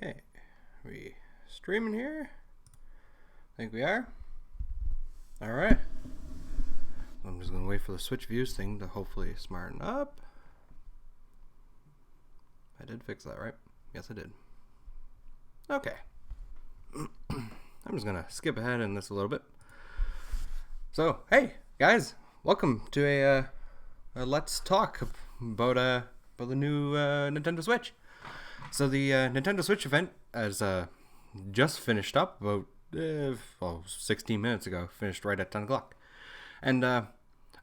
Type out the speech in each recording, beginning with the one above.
Okay, we streaming here? I think we are. All right. I'm just gonna wait for the switch views thing to hopefully smarten up. I did fix that, right? Yes, I did. Okay. I'm just gonna skip ahead in this a little bit. So, hey guys, welcome to a let's talk about the new Nintendo Switch. So the Nintendo Switch event has just finished up about 16 minutes ago. Finished right at 10 o'clock, and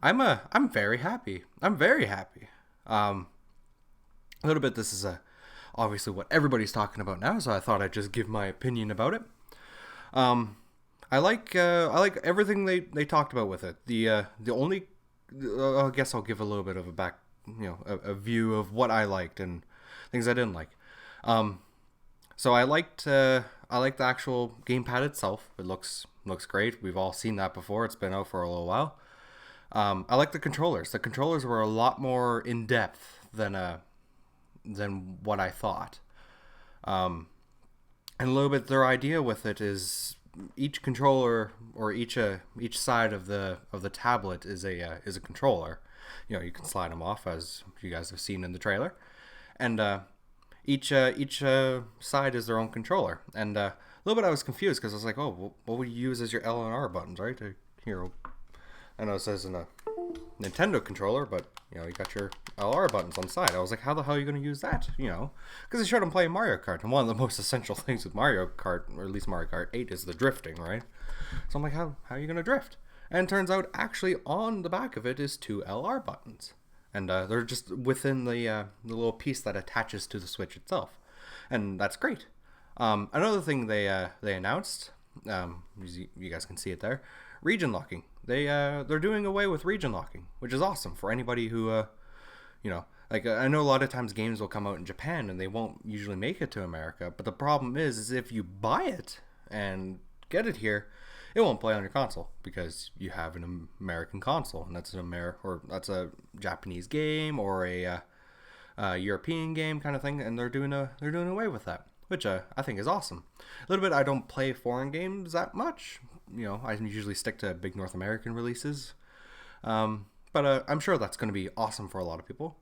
I'm very happy. I'm very happy. A little bit. This is obviously what everybody's talking about now, so I thought I'd just give my opinion about it. I like everything they talked about with it. The only I guess I'll give a little bit of a view of what I liked and things I didn't like. So I liked the actual gamepad itself. It looks great. We've all seen that before. It's been out for a little while. I like the controllers. The controllers were a lot more in depth than what I thought. And a little bit their idea with it is each controller or each side of the tablet is a controller. You know, you can slide them off as you guys have seen in the trailer, and each side is their own controller. And a little bit I was confused because I was like, oh, what would you use as your L and R buttons, right? Here, I know it says in a Nintendo controller, but you got your LR buttons on the side. I was like, how the hell are you going to use that? Because they showed him playing Mario Kart, and one of the most essential things with Mario Kart, or at least Mario Kart 8, is the drifting, right? So I'm like, how are you going to drift? And it turns out, actually, on the back of it is two LR buttons, and they're just within the little piece that attaches to the Switch itself, and that's great. Another thing they announced, you guys can see it there, region locking. They're doing away with region locking, which is awesome for anybody who I know a lot of times games will come out in Japan and they won't usually make it to America, but the problem is if you buy it and get it here, it won't play on your console because you have an American console, and that's that's a Japanese game or a European game kind of thing, and they're doing away with that, which I think is awesome. A little bit, I don't play foreign games that much. I usually stick to big North American releases. But I'm sure that's going to be awesome for a lot of people.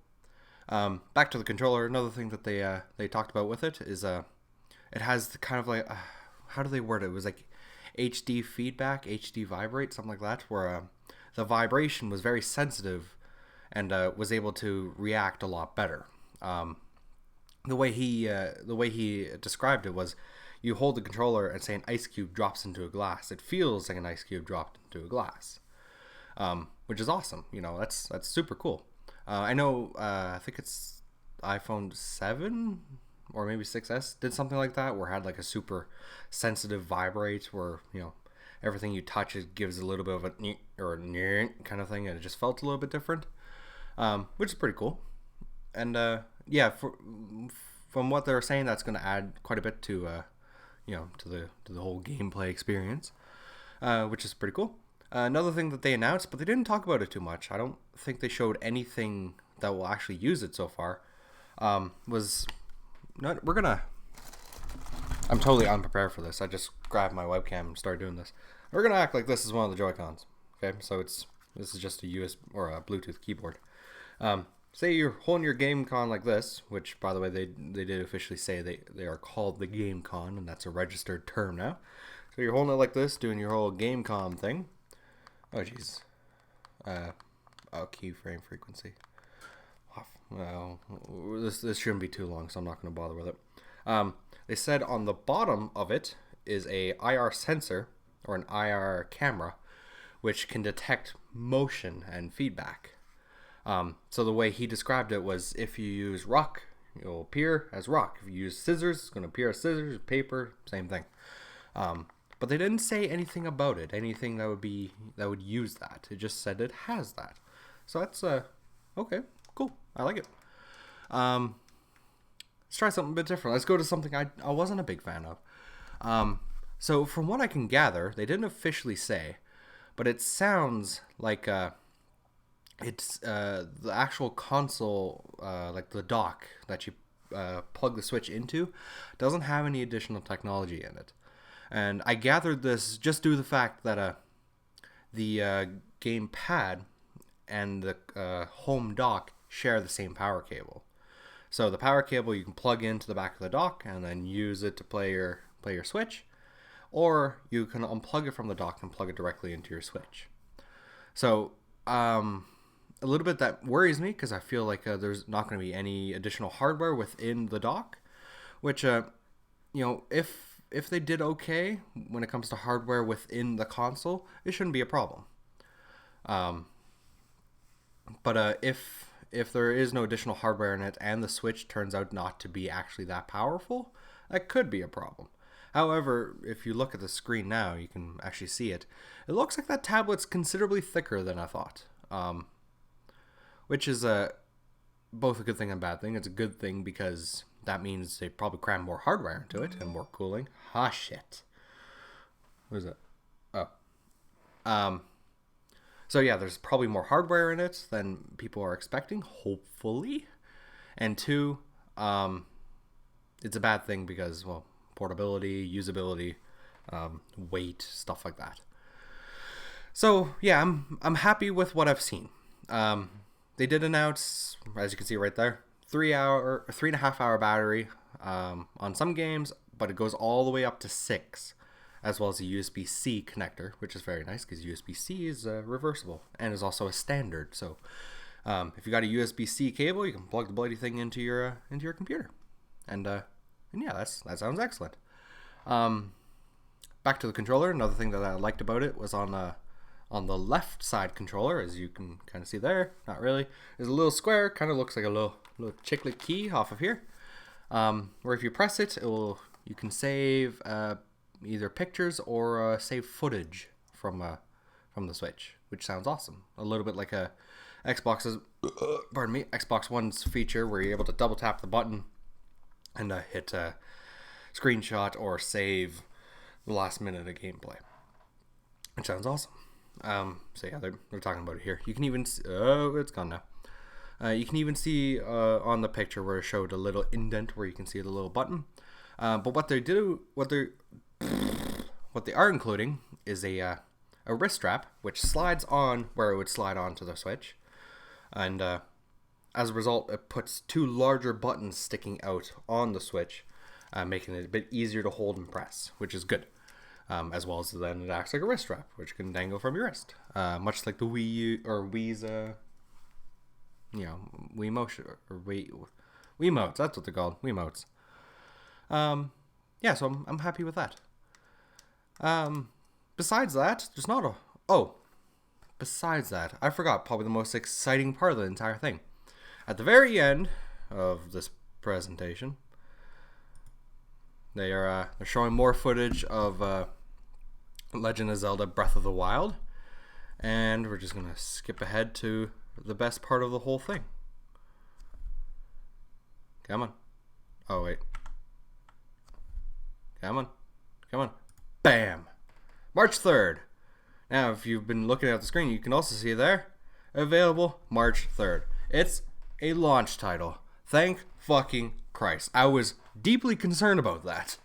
Back to the controller, another thing that they talked about with it is it has the kind of like, how do they word it? It was like HD feedback, HD vibrate, something like that, where the vibration was very sensitive and was able to react a lot better. The way he described it was, you hold the controller and say an ice cube drops into a glass. It feels like an ice cube dropped into a glass, which is awesome. That's super cool. I know. I think it's iPhone 7 or maybe 6S did something like that, where it had like a super sensitive vibrate, where everything you touch it gives a little bit of a or a kind of thing, and it just felt a little bit different, which is pretty cool. And from what they're saying, that's going to add quite a bit to to the whole gameplay experience, which is pretty cool. Another thing that they announced, but they didn't talk about it too much, I don't think they showed anything that will actually use it so far, was not. I'm totally unprepared for this. I just grabbed my webcam and started doing this. We're gonna act like this is one of the Joy-Cons. Okay, so this is just a USB or a Bluetooth keyboard. Say you're holding your GameCon like this, which, by the way, they did officially say they are called the GameCon, and that's a registered term now. So you're holding it like this, doing your whole GameCon thing. Oh, jeez. Keyframe frequency. Well, this shouldn't be too long, so I'm not going to bother with it. They said on the bottom of it is a IR sensor, or an IR camera, which can detect motion and feedback. So the way he described it was, if you use rock, it'll appear as rock. If you use scissors, it's going to appear as scissors. Paper, same thing. But they didn't say anything about it, anything that would use that. It just said it has that. So that's okay, cool. I like it. Let's try something a bit different. Let's go to something I wasn't a big fan of. So from what I can gather, they didn't officially say, but it sounds like it's the actual console, like the dock that you plug the Switch into doesn't have any additional technology in it. And I gathered this just due to the fact that the game pad and the home dock share the same power cable. So the power cable you can plug into the back of the dock and then use it to play your Switch, or you can unplug it from the dock and plug it directly into your Switch. So a little bit that worries me because I feel like there's not going to be any additional hardware within the dock, which if they did okay when it comes to hardware within the console, it shouldn't be a problem. But if there is no additional hardware in it and the Switch turns out not to be actually that powerful, that could be a problem. However, if you look at the screen now, you can actually see it. It looks like that tablet's considerably thicker than I thought, which is both a good thing and a bad thing. It's a good thing because that means they probably cram more hardware into it and more cooling. Ah, shit. What is it? Oh. So yeah, there's probably more hardware in it than people are expecting, hopefully. And two, it's a bad thing because, well, portability, usability, weight, stuff like that. So yeah, I'm happy with what I've seen. They did announce, as you can see right there, 3.5 hour battery on some games, but it goes all the way up to 6, as well as a USB-C connector, which is very nice because USB-C is reversible and is also a standard. So if you got a USB-C cable, you can plug the bloody thing into your computer, and yeah, that sounds excellent. Back to the controller. Another thing that I liked about it was on the left side controller, as you can kind of see there. Not really. There's a little square, kind of looks like a little chiclet key off of here. Where if you press it, you can save either pictures or save footage from the Switch, which sounds awesome. A little bit like a Xbox One's feature where you're able to double tap the button and hit screenshot or save the last minute of gameplay, which sounds awesome. So yeah, they're talking about it here. You can even it's gone now. You can even see on the picture where it showed a little indent where you can see the little button. But what they are including is a wrist strap which slides on where it would slide onto the Switch, and as a result, it puts 2 larger buttons sticking out on the Switch, making it a bit easier to hold and press, which is good. As well as then it acts like a wrist strap, which can dangle from your wrist, much like the Wii U or Wii's, Wii motion or Wiimotes. That's what they're called, Wiimotes. Yeah, so I'm happy with that. Besides that, there's not a. Besides that, I forgot probably the most exciting part of the entire thing. At the very end of this presentation, they're showing more footage of Legend of Zelda Breath of the Wild, and we're just gonna skip ahead to the best part of the whole thing. Come on. Oh wait. Come on. Bam! March 3rd. Now, if you've been looking at the screen, you can also see there, available March 3rd. It's a launch title. Thank fucking Christ. I was deeply concerned about that.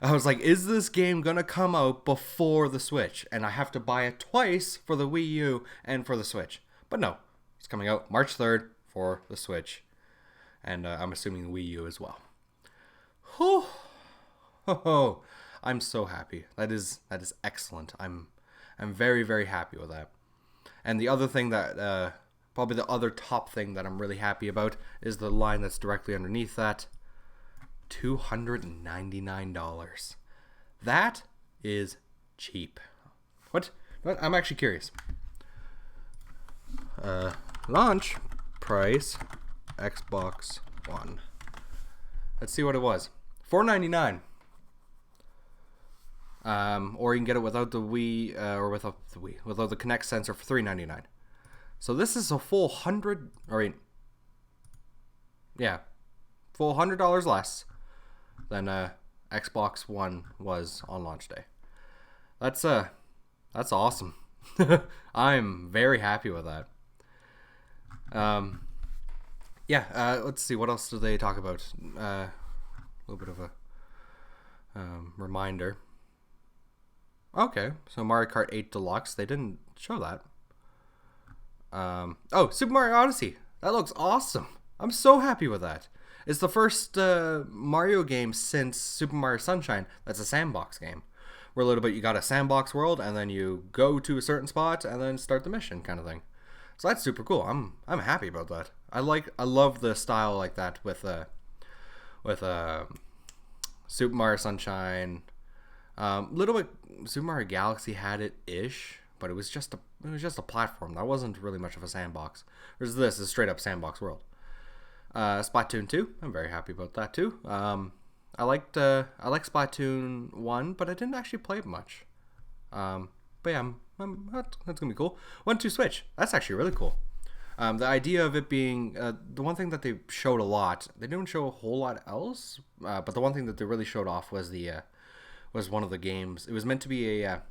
I was like, is this game gonna come out before the Switch? And I have to buy it twice for the Wii U and for the Switch. But no, it's coming out March 3rd for the Switch. And I'm assuming the Wii U as well. Whew. Oh, I'm so happy. That is excellent. I'm very, very happy with that. And the other thing that, probably the other top thing that I'm really happy about is the line that's directly underneath that. $299. That is cheap. What? I'm actually curious. Launch price Xbox One. Let's see what it was. $499. Or you can get it without the Wii, or without the Kinect sensor for $399. So this is a full full $100 less than Xbox One was on launch day. That's awesome. I'm very happy with that. Yeah, let's see. What else do they talk about? A little bit of a reminder. Okay, so Mario Kart 8 Deluxe. They didn't show that. Oh, Super Mario Odyssey. That looks awesome. I'm so happy with that. It's the first Mario game since Super Mario Sunshine that's a sandbox game. Where a little bit you got a sandbox world and then you go to a certain spot and then start the mission kind of thing. So that's super cool. I'm happy about that. I love the style like that with Super Mario Sunshine. Little bit Super Mario Galaxy had it ish, but it was just a platform. That wasn't really much of a sandbox. Whereas this is straight up sandbox world. Splatoon 2, I'm very happy about that too. I like Splatoon 1, but I didn't actually play it much. But yeah, that's gonna be cool. 1-2 Switch, that's actually really cool. The idea of it being the one thing that they showed a lot. They didn't show a whole lot else, but the one thing that they really showed off was was one of the games. It was meant to be a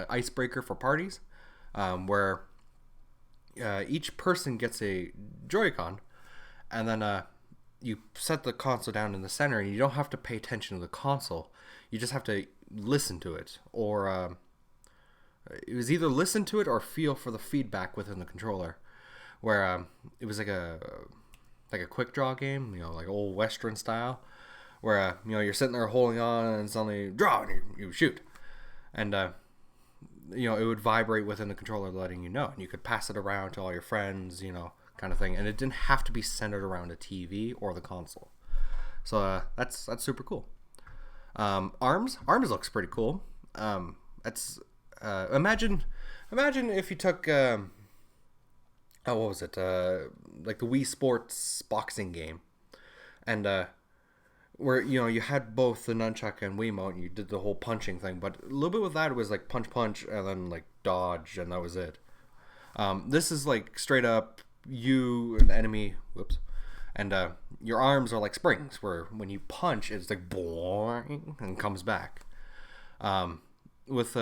icebreaker for parties, where each person gets a Joy-Con, and then you set the console down in the center, and you don't have to pay attention to the console. You just have to listen to it, or it was either listen to it or feel for the feedback within the controller. Where it was like a quick draw game, like old Western style, where you're sitting there holding on and suddenly draw and you shoot, and it would vibrate within the controller, letting you know, and you could pass it around to all your friends, kind of thing, and it didn't have to be centered around a TV or the console. So that's super cool. Arms looks pretty cool. Imagine if you took what was it? Like the Wii Sports boxing game, and where you had both the nunchuck and Wiimote, and you did the whole punching thing. But a little bit with that, it was like punch, and then like dodge, and that was it. This is like straight up you an enemy. Whoops. And your arms are like springs, where when you punch, it's like boing and comes back. With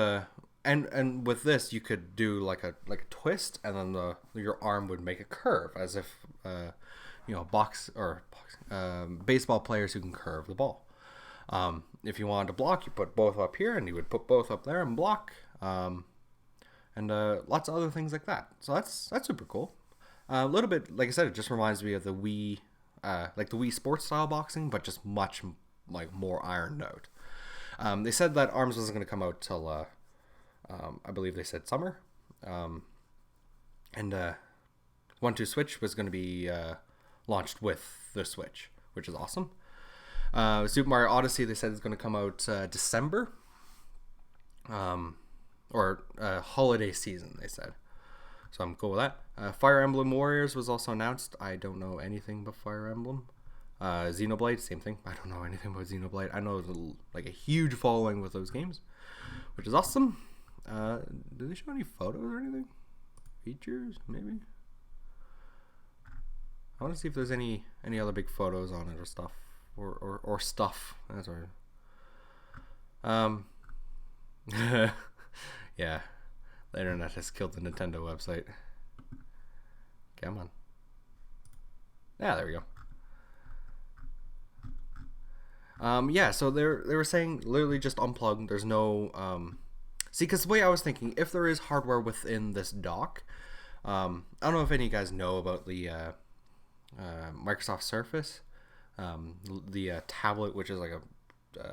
and with this, you could do like a twist, and then your arm would make a curve, as if baseball players who can curve the ball. If you wanted to block, you put both up here, and you would put both up there and block, and lots of other things like that. So that's super cool. A little bit, like I said, it just reminds me of the Wii, like the Wii Sports style boxing, but just much like more ironed out. They said that Arms wasn't going to come out till I believe they said summer, and 1-2 Switch was going to be launched with the Switch, which is awesome. Super Mario Odyssey, they said, is going to come out December, or holiday season, they said. So I'm cool with that. Fire Emblem Warriors was also announced. I don't know anything about Fire Emblem. Xenoblade, same thing. I don't know anything about Xenoblade. I know like a huge following with those games, which is awesome. Do they show any photos or anything? Features, maybe? I want to see if there's any other big photos on it or stuff. Or stuff. That's right. Yeah. The internet has killed the Nintendo website. Come on. Yeah, there we go. Yeah, so they were saying literally just unplug. There's no see, because the way I was thinking, if there is hardware within this dock, I don't know if any of you guys know about the Microsoft Surface, the tablet, which is like a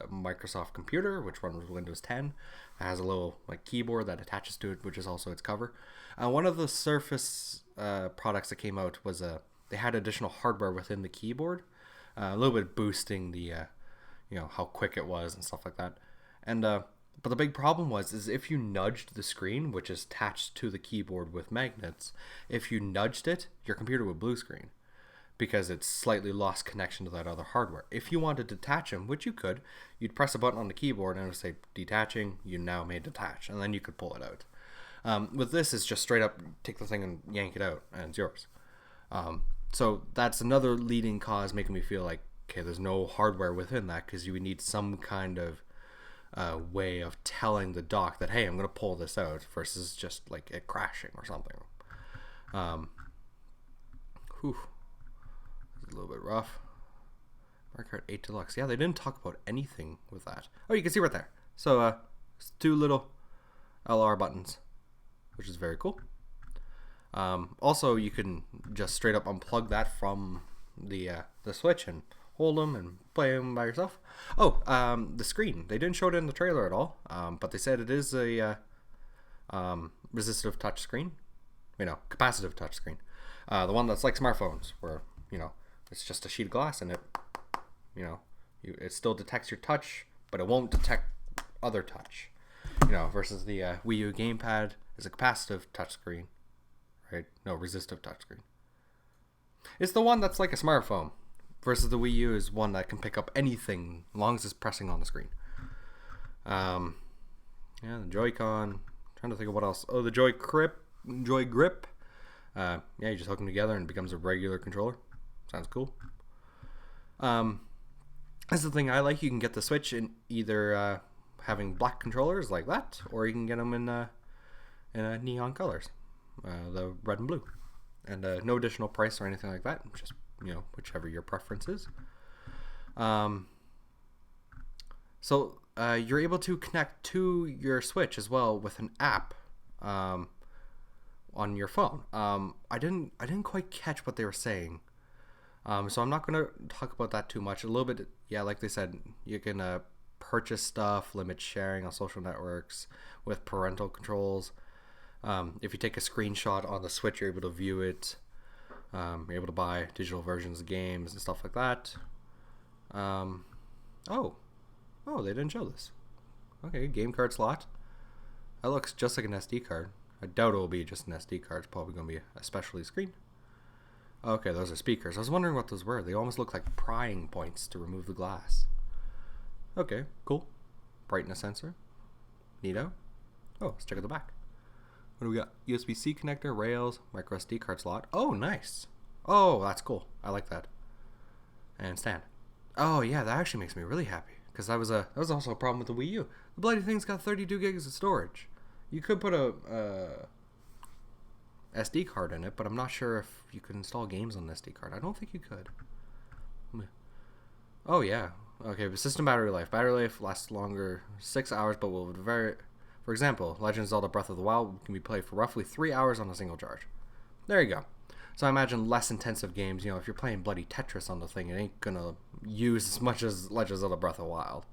Microsoft computer, which runs Windows 10. It has a little like keyboard that attaches to it, which is also its cover. One of the Surface products that came out was they had additional hardware within the keyboard, a little bit boosting the how quick it was and stuff like that. And but the big problem is if you nudged the screen, which is attached to the keyboard with magnets, if you nudged it, your computer would blue screen, because it's slightly lost connection to that other hardware. If you wanted to detach them, which you could, you'd press a button on the keyboard and it would say detaching, you now may detach, and then you could pull it out. With this, it's just straight up take the thing and yank it out, and it's yours. So that's another leading cause making me feel like, okay, there's no hardware within that, because you would need some kind of way of telling the dock that, hey, I'm going to pull this out, versus just like it crashing or something. Whew. a little bit rough. Mario Kart 8 Deluxe. Yeah, they didn't talk about anything with that. Oh, you can see right there. So, it's 2 little LR buttons, which is very cool. Also, you can just straight up unplug that from the Switch and hold them and play them by yourself. Oh, the screen. They didn't show it in the trailer at all, but they said it is a resistive touch screen. Capacitive touch screen. The one that's like smartphones, where, it's just a sheet of glass and it still detects your touch, but it won't detect other touch. Versus the Wii U gamepad is a capacitive touchscreen, right? No, resistive touchscreen. It's the one that's like a smartphone, versus the Wii U is one that can pick up anything as long as it's pressing on the screen. The Joy-Con. Trying to think of what else. Oh, the Joy Grip. You just hook them together and it becomes a regular controller. Sounds cool. That's the thing I like. You can get the Switch in either having black controllers like that, or you can get them in neon colors, the red and blue, and no additional price or anything like that. Just whichever your preference is. So you're able to connect to your Switch as well with an app on your phone. I didn't quite catch what they were saying. So I'm not going to talk about that too much. A little bit, like they said, you can purchase stuff, limit sharing on social networks with parental controls. If you take a screenshot on the Switch, you're able to view it. You're able to buy digital versions of games and stuff like that. Oh, they didn't show this. Okay, game card slot. That looks just like an SD card. I doubt it will be just an SD card. It's probably going to be a specialty screen. Okay, those are speakers. I was wondering what those were. They almost look like prying points to remove the glass. Okay, cool. Brightness sensor. Neato. Oh, let's check out the back. What do we got? USB-C connector, rails, micro SD card slot. Oh, nice. Oh, that's cool. I like that. And stand. Oh, yeah, that actually makes me really happy. Because that was also a problem with the Wii U. The bloody thing's got 32 gigs of storage. You could put a SD card in it, but I'm not sure if you could install games on the SD card. I don't think you could. Oh, yeah. Okay, but system battery life. Battery life lasts longer 6 hours, but will vary. For example, Legend of Zelda Breath of the Wild can be played for roughly 3 hours on a single charge. There you go. So I imagine less intensive games, if you're playing bloody Tetris on the thing, it ain't gonna use as much as Legend of Zelda Breath of the Wild.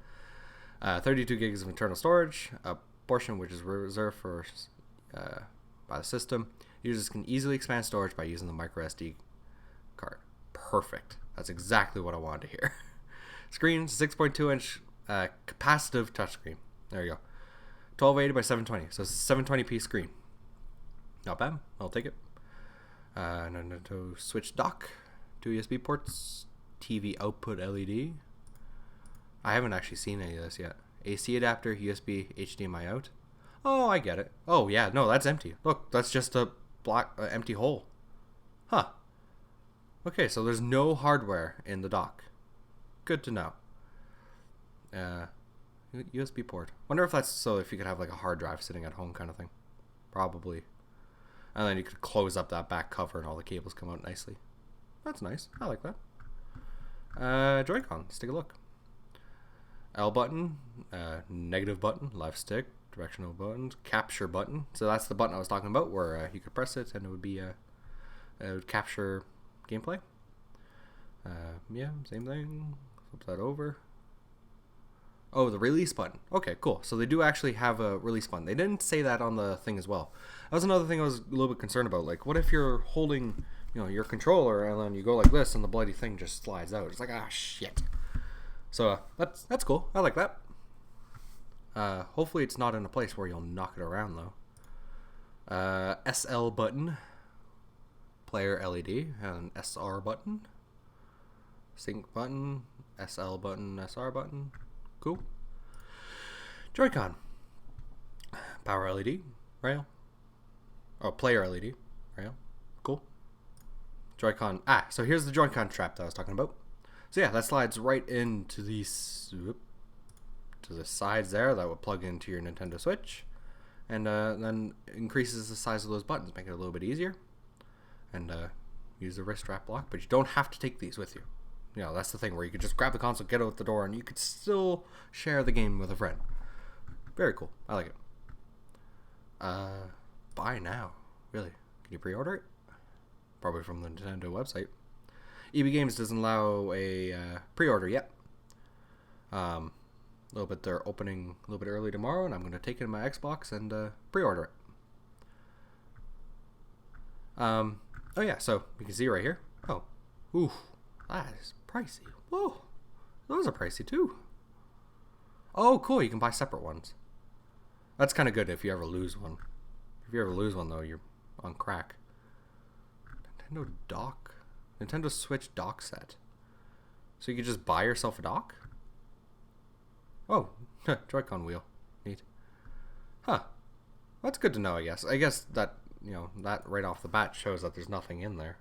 32 gigs of internal storage, a portion which is reserved for by the system. Users can easily expand storage by using the micro SD card. Perfect. That's exactly what I wanted to hear. Screen, 6.2-inch capacitive touchscreen. There you go. 1280 by 720. So it's a 720p screen. Not bad. I'll take it. Nintendo Switch dock. 2 USB ports. TV output LED. I haven't actually seen any of this yet. AC adapter, USB, HDMI out. Oh, I get it. Oh, yeah. No, that's empty. Look, that's just a black empty hole. Huh. Okay, so there's no hardware in the dock. Good to know. USB port. Wonder if that's so if you could have like a hard drive sitting at home kind of thing. Probably. And then you could close up that back cover and all the cables come out nicely. That's nice. I like that. Joy-Con. Let's take a look. L button, negative button, left stick, directional buttons, capture button. So that's the button I was talking about where you could press it and it would capture gameplay. Same thing. Flip that over. Oh, the release button. Okay, cool. So they do actually have a release button. They didn't say that on the thing as well. That was another thing I was a little bit concerned about. Like, what if you're holding, your controller and then you go like this and the bloody thing just slides out? It's like, shit. So that's cool. I like that. Hopefully it's not in a place where you'll knock it around though. SL button, player LED, and SR button, sync button, SL button, SR button. Cool. Joy-Con, power LED, rail. Oh, player LED, rail. Cool. Joy-Con. So here's the Joy-Con strap that I was talking about. So yeah, that slides right into these to the sides there that would plug into your Nintendo Switch, and then increases the size of those buttons, make it a little bit easier, and use the wrist strap lock, but you don't have to take these with you. You know, that's the thing where you could just grab the console, get out the door, and you could still share the game with a friend. Very cool. I like it. Buy now. Really? Can you pre-order it? Probably from the Nintendo website. EB Games doesn't allow a pre-order yet. A little bit, they're opening a little bit early tomorrow, and I'm going to take it in my Xbox and pre-order it. Oh yeah, so you can see right here. Oh, ooh, that is pricey. Whoa, those are pricey too. Oh, cool, you can buy separate ones. That's kind of good if you ever lose one. If you ever lose one, though, you're on crack. Nintendo Switch dock set. So you could just buy yourself a dock? Oh, Joy-Con wheel. Neat. Huh. That's good to know, I guess. I guess that, you know, that right off the bat shows that there's nothing in there.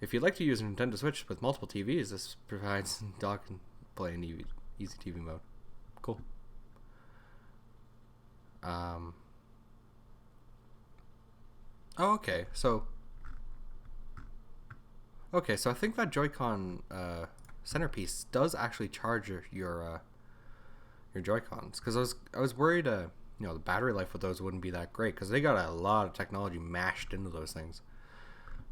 If you'd like to use a Nintendo Switch with multiple TVs, this provides dock and play in easy TV mode. Cool. Oh, okay. So I think that Joy-Con centerpiece does actually charge your Joy-Cons, because I was worried you know, the battery life with those wouldn't be that great, because they got a lot of technology mashed into those things.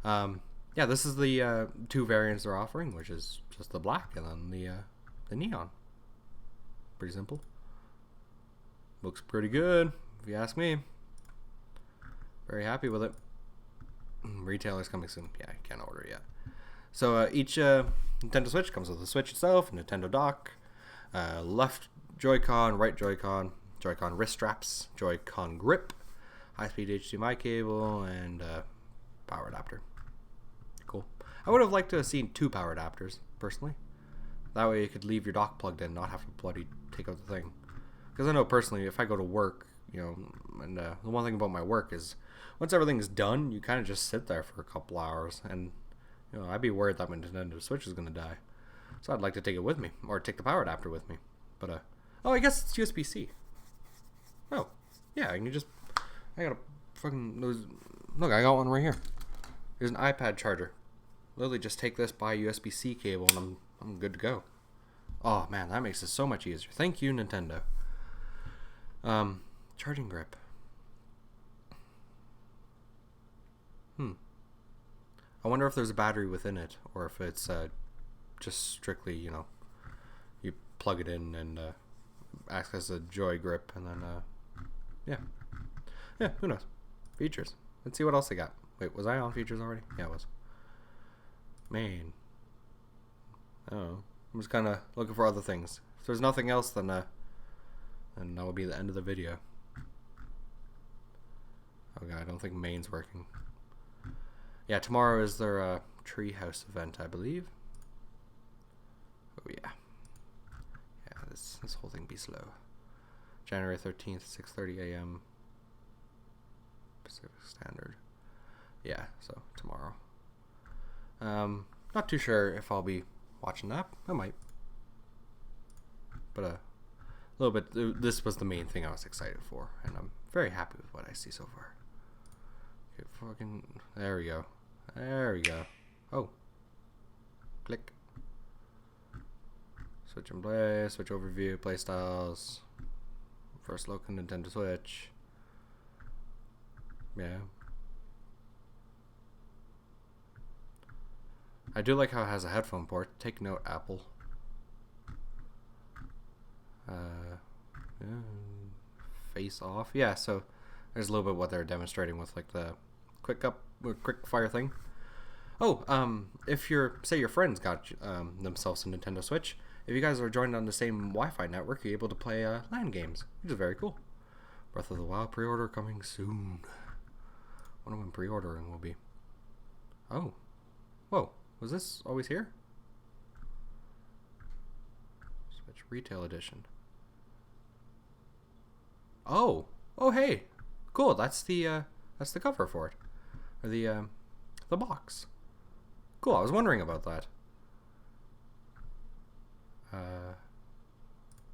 Yeah, this is the two variants they're offering, which is just the black and then the neon. Pretty simple. Looks pretty good, if you ask me. Very happy with it. Retailer's coming soon. Yeah, I can't order it yet. So each Nintendo Switch comes with a Switch itself, Nintendo dock, left Joy-Con, right Joy-Con, Joy-Con wrist straps, Joy-Con grip, high-speed HDMI cable, and power adapter. Cool. I would have liked to have seen 2 power adapters, personally. That way you could leave your dock plugged in, not have to bloody take out the thing. Because I know personally, if I go to work, you know, and the one thing about my work is, once everything's done, you kind of just sit there for a couple hours, and you know, I'd be worried that my Nintendo Switch is gonna die. So I'd like to take it with me, or take the power adapter with me. But oh, I guess it's USB-C. Oh, yeah, I can just, I got a fucking look, I got one right here. There's an iPad charger. Literally, just take this by USB-C cable, and I'm good to go. Oh man, that makes it so much easier. Thank you, Nintendo. Charging grip. I wonder if there's a battery within it, or if it's just strictly, you know, you plug it in and acts as a Joy grip, and then yeah, who knows? Features. Let's see what else they got. Wait, was I on features already? Yeah, I was. Man. Oh, I'm just kind of looking for other things. If there's nothing else, then that will be the end of the video. Okay, I don't think main's working. Yeah, tomorrow is their Treehouse event, I believe. Oh yeah. Yeah, this whole thing be slow. January 13th, 6:30 a.m. Pacific Standard. Yeah, so tomorrow. Not too sure if I'll be watching that. I might. But a little bit. This was the main thing I was excited for, and I'm very happy with what I see so far. Okay, fucking. There we go. There we go. Oh. Click. Switch and play. Switch overview. Play styles. First look at Nintendo Switch. Yeah. I do like how it has a headphone port. Take note, Apple. Yeah. Face off. Yeah, so there's a little bit what they're demonstrating with like the quick fire thing. Oh, if say your friends got themselves a Nintendo Switch, if you guys are joined on the same Wi-Fi network, you're able to play LAN games, which is very cool. Breath of the Wild pre-order coming soon. I wonder when pre-ordering will be. Oh. Whoa. Was this always here? Switch Retail Edition. Oh. Oh, hey. Cool. That's the cover for it. Or the box. Cool. I was wondering about that.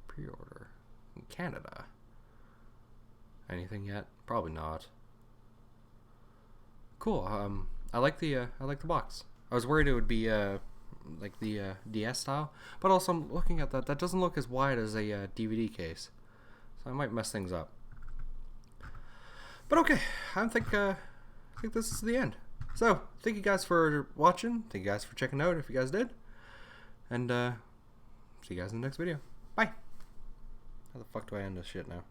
Pre-order in Canada. Anything yet? Probably not. Cool. I like the box. I was worried it would be like the DS style, but also I'm looking at that. That doesn't look as wide as a DVD case, so I might mess things up. But okay, I think this is the end. So thank you guys for watching. Thank you guys for checking out if you guys did, and see you guys in the next video. Bye. How the fuck do I end this shit now?